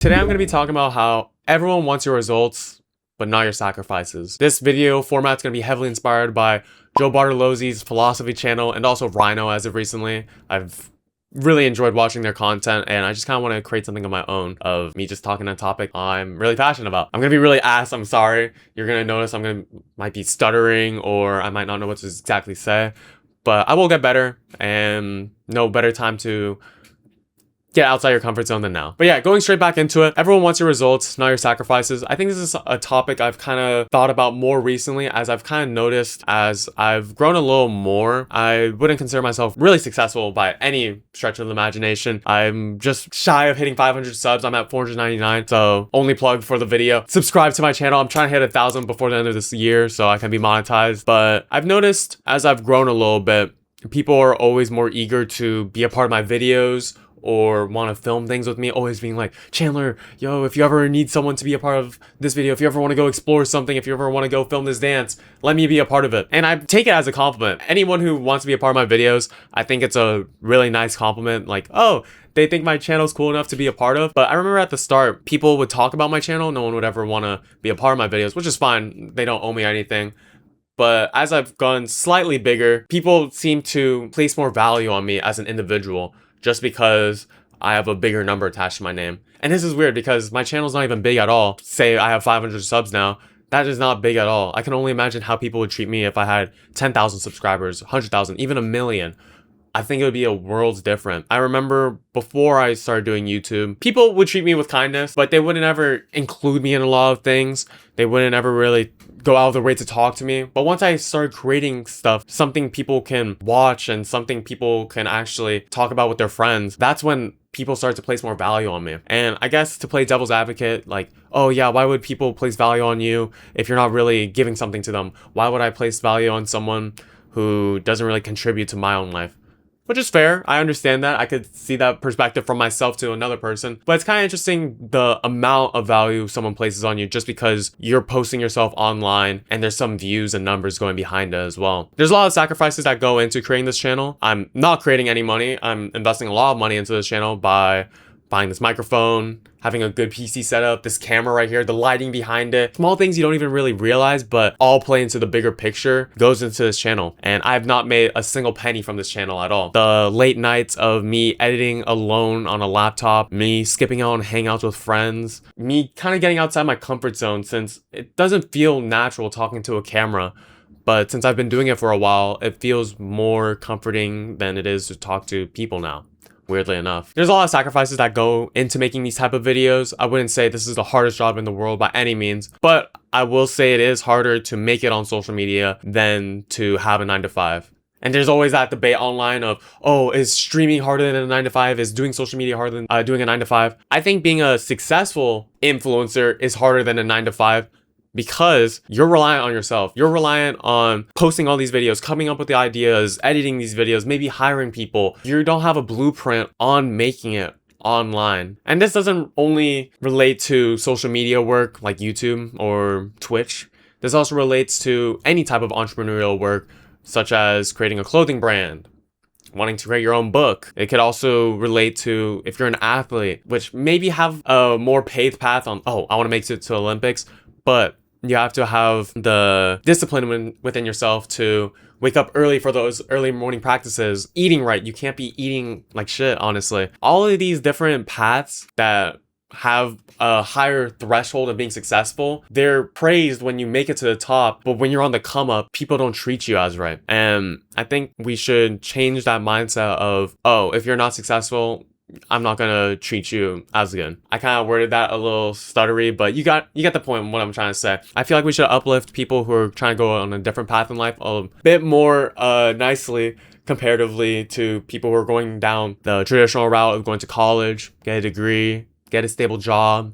Today I'm going to be talking about how everyone wants your results, but not your sacrifices. This video format's going to be heavily inspired by Joe Bartolozzi's philosophy channel and also Rhino as of recently. I've really enjoyed watching their content and I just kind of want to create something of my own of me just talking on a topic I'm really passionate about. I'm going to be really ass, I'm sorry. You're going to notice might be stuttering or I might not know what to exactly say, but I will get better and no better time to get outside your comfort zone than now. But yeah, going straight back into it, everyone wants your results, not your sacrifices. I think this is a topic I've kind of thought about more recently as I've kind of noticed as I've grown a little more. I wouldn't consider myself really successful by any stretch of the imagination. I'm just shy of hitting 500 subs. I'm at 499, so only plug for the video. Subscribe to my channel. I'm trying to hit 1,000 before the end of this year so I can be monetized. But I've noticed as I've grown a little bit, people are always more eager to be a part of my videos or want to film things with me, always being like, Chandler, yo, if you ever need someone to be a part of this video, if you ever want to go explore something, if you ever want to go film this dance, let me be a part of it. And I take it as a compliment. Anyone who wants to be a part of my videos, I think it's a really nice compliment. Like, oh, they think my channel's cool enough to be a part of. But I remember at the start, people would talk about my channel. No one would ever want to be a part of my videos, which is fine. They don't owe me anything. But as I've gone slightly bigger, people seem to place more value on me as an individual just because I have a bigger number attached to my name. And this is weird because my channel's not even big at all. Say I have 500 subs now. That is not big at all. I can only imagine how people would treat me if I had 10,000 subscribers, 100,000, even 1,000,000. I think it would be a world's different. I remember before I started doing YouTube, people would treat me with kindness, but they wouldn't ever include me in a lot of things. They wouldn't ever really go out of their way to talk to me. But once I started creating stuff, something people can watch and something people can actually talk about with their friends, that's when people start to place more value on me. And I guess to play devil's advocate, like, oh yeah, why would people place value on you if you're not really giving something to them? Why would I place value on someone who doesn't really contribute to my own life? Which is fair. I understand that. I could see that perspective from myself to another person. But it's kind of interesting the amount of value someone places on you just because you're posting yourself online and there's some views and numbers going behind it as well. There's a lot of sacrifices that go into creating this channel. I'm not creating any money. I'm investing a lot of money into this channel by buying this microphone, having a good PC setup, this camera right here, the lighting behind it. Small things you don't even really realize, but all play into the bigger picture, goes into this channel. And I have not made a single penny from this channel at all. The late nights of me editing alone on a laptop, me skipping out on hangouts with friends, me kind of getting outside my comfort zone since it doesn't feel natural talking to a camera. But since I've been doing it for a while, it feels more comforting than it is to talk to people now. Weirdly enough. There's a lot of sacrifices that go into making these type of videos. I wouldn't say this is the hardest job in the world by any means, but I will say it is harder to make it on social media than to have a 9-to-5. And there's always that debate online of, oh, is streaming harder than a 9-to-5? Is doing social media harder than doing a 9-to-5? I think being a successful influencer is harder than a 9-to-5. Because you're reliant on yourself. You're reliant on posting all these videos, coming up with the ideas, editing these videos, maybe hiring people. You don't have a blueprint on making it online. And this doesn't only relate to social media work like YouTube or Twitch. This also relates to any type of entrepreneurial work, such as creating a clothing brand, wanting to create your own book. It could also relate to if you're an athlete, which maybe have a more paved path on, oh, I want to make it to Olympics, but you have to have the discipline within yourself to wake up early for those early morning practices, eating right. You can't be eating like shit, honestly. All of these different paths that have a higher threshold of being successful, they're praised when you make it to the top, but when you're on the come up, people don't treat you as right. And I think we should change that mindset of, oh, if you're not successful, I'm not gonna treat you as good. I kind of worded that a little stuttery, but you got the point of what I'm trying to say. I feel like we should uplift people who are trying to go on a different path in life a bit more nicely comparatively to people who are going down the traditional route of going to college, get a degree, get a stable job,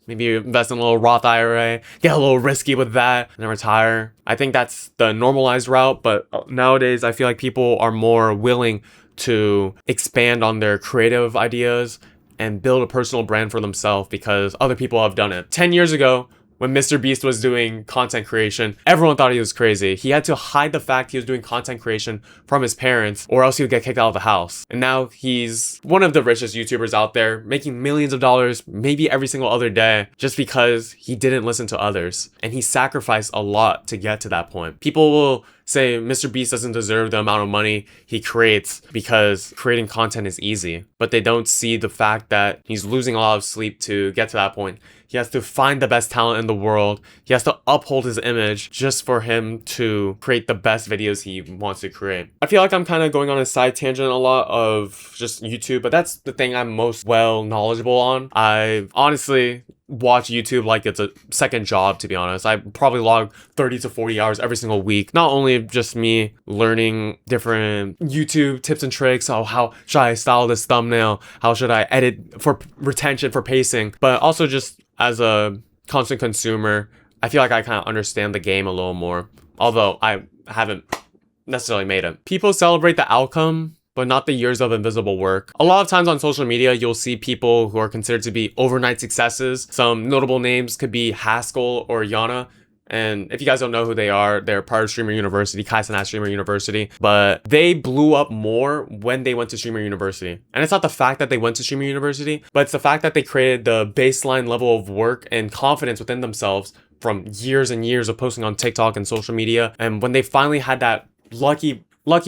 maybe invest in a little Roth IRA, get a little risky with that, and then retire. I think that's the normalized route, but nowadays I feel like people are more willing to expand on their creative ideas and build a personal brand for themselves because other people have done it. 10 years ago, when Mr. Beast was doing content creation, everyone thought he was crazy. He had to hide the fact he was doing content creation from his parents, or else he would get kicked out of the house. And now he's one of the richest YouTubers out there, making millions of dollars, maybe every single other day, just because he didn't listen to others. And he sacrificed a lot to get to that point. People will say Mr. Beast doesn't deserve the amount of money he creates because creating content is easy, but they don't see the fact that he's losing a lot of sleep to get to that point. He has to find the best talent in the world. He has to uphold his image just for him to create the best videos he wants to create. I feel like I'm kind of going on a side tangent a lot of just YouTube, but that's the thing I'm most well knowledgeable on. I honestly watch YouTube like it's a second job, to be honest. I probably log 30 to 40 hours every single week. Not only just me learning different YouTube tips and tricks, how should I style this thumbnail, how should I edit for retention, for pacing, but also just as a constant consumer, I feel like I kind of understand the game a little more, although I haven't necessarily made it. People celebrate the outcome, but not the years of invisible work. A lot of times on social media, you'll see people who are considered to be overnight successes. Some notable names could be Haskell or Yana. And if you guys don't know who they are, they're part of Streamer University, Kai-san at Streamer University. But they blew up more when they went to Streamer University. And it's not the fact that they went to Streamer University, but it's the fact that they created the baseline level of work and confidence within themselves from years and years of posting on TikTok and social media. And when they finally had that lucky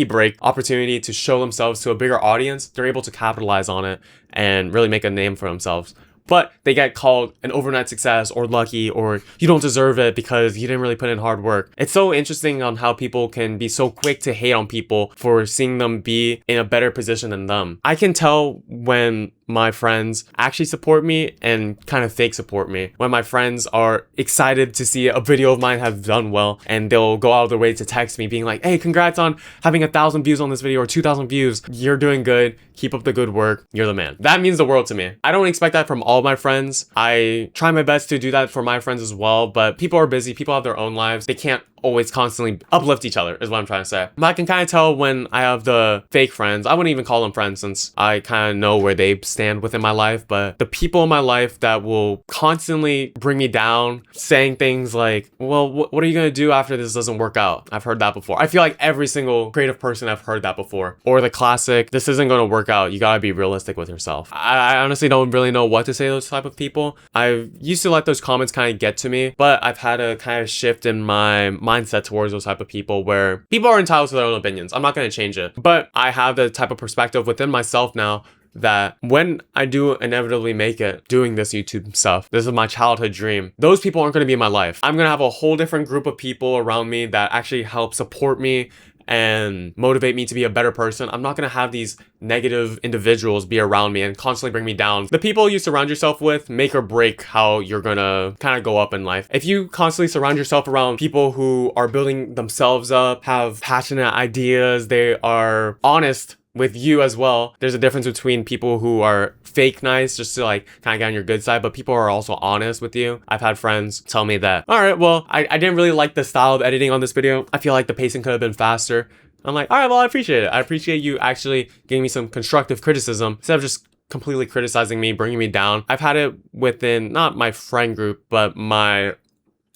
break opportunity to show themselves to a bigger audience, they're able to capitalize on it and really make a name for themselves. But they get called an overnight success or lucky, or you don't deserve it because you didn't really put in hard work. It's so interesting on how people can be so quick to hate on people for seeing them be in a better position than them. I can tell when my friends actually support me and kind of fake support me. When my friends are excited to see a video of mine have done well, and they'll go out of their way to text me being like, hey, congrats on having 1,000 views on this video or 2,000 views. You're doing good. Keep up the good work. You're the man. That means the world to me. I don't expect that from all my friends. I try my best to do that for my friends as well, but people are busy. People have their own lives. They can't always constantly uplift each other is what I'm trying to say. But I can kind of tell when I have the fake friends. I wouldn't even call them friends since I kind of know where they stand within my life, but the people in my life that will constantly bring me down, saying things like, well, what are you going to do after this doesn't work out? I've heard that before. I feel like every single creative person I've heard that before. Or the classic, this isn't going to work out. You got to be realistic with yourself. I honestly don't really know what to say to those type of people. I used to let those comments kind of get to me, but I've had a kind of shift in my mindset towards those type of people where people are entitled to their own opinions. I'm not going to change it, but I have the type of perspective within myself now that when I do inevitably make it doing this YouTube stuff, this is my childhood dream, those people aren't going to be in my life. I'm going to have a whole different group of people around me that actually help support me and motivate me to be a better person. I'm not going to have these negative individuals be around me and constantly bring me down. The people you surround yourself with make or break how you're going to kind of go up in life. If you constantly surround yourself around people who are building themselves up, have passionate ideas, they are honest with you as well. There's a difference between people who are fake nice just to like kind of get on your good side, but people are also honest with you. I've had friends tell me that, all right, well, I didn't really like the style of editing on this video. I feel like the pacing could have been faster. I'm like, all right, well, I appreciate it. I appreciate you actually giving me some constructive criticism instead of just completely criticizing me, bringing me down. I've had it within not my friend group, but my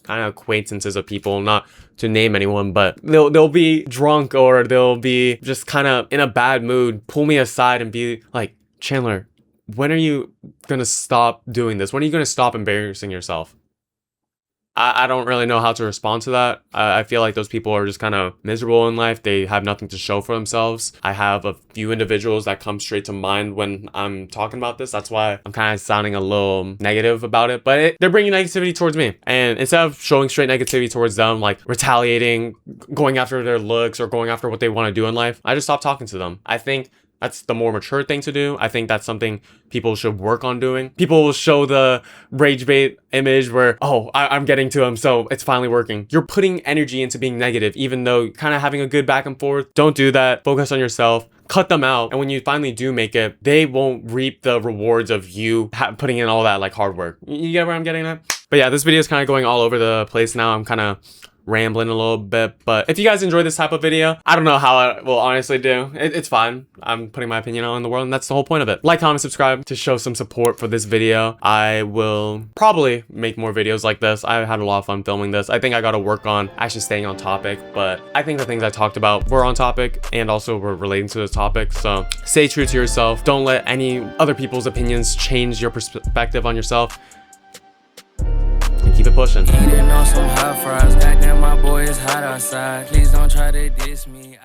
kind of acquaintances of people, not to name anyone, but they'll be drunk or they'll be just kind of in a bad mood, pull me aside and be like, Chandler, when are you gonna stop doing this? When are you gonna stop embarrassing yourself? I don't really know how to respond to that. I feel like those people are just kind of miserable in life. They have nothing to show for themselves. I have a few individuals that come straight to mind when I'm talking about this. That's why I'm kind of sounding a little negative about it. But they're bringing negativity towards me. And instead of showing straight negativity towards them, like retaliating, going after their looks or going after what they want to do in life, I just stopped talking to them. I think that's the more mature thing to do. I think that's something people should work on doing. People will show the rage bait image where, oh, I'm getting to him, so it's finally working. You're putting energy into being negative, even though kind of having a good back and forth. Don't do that. Focus on yourself. Cut them out. And when you finally do make it, they won't reap the rewards of you putting in all that like hard work. You get where I'm getting at? But yeah, this video is kind of going all over the place now. I'm kind of rambling a little bit. But if you guys enjoy this type of video, I don't know how I will honestly do. It's fine. I'm putting my opinion out in the world, and that's the whole point of it. Like, comment, subscribe to show some support for this video. I will probably make more videos like this. I had a lot of fun filming this. I think I got to work on actually staying on topic, but I think the things I talked about were on topic and also were relating to this topic. So stay true to yourself. Don't let any other people's opinions change your perspective on yourself. And keep it pushing. Eating on some hot fries. Goddamn, my boy is hot outside. Please don't try to diss me.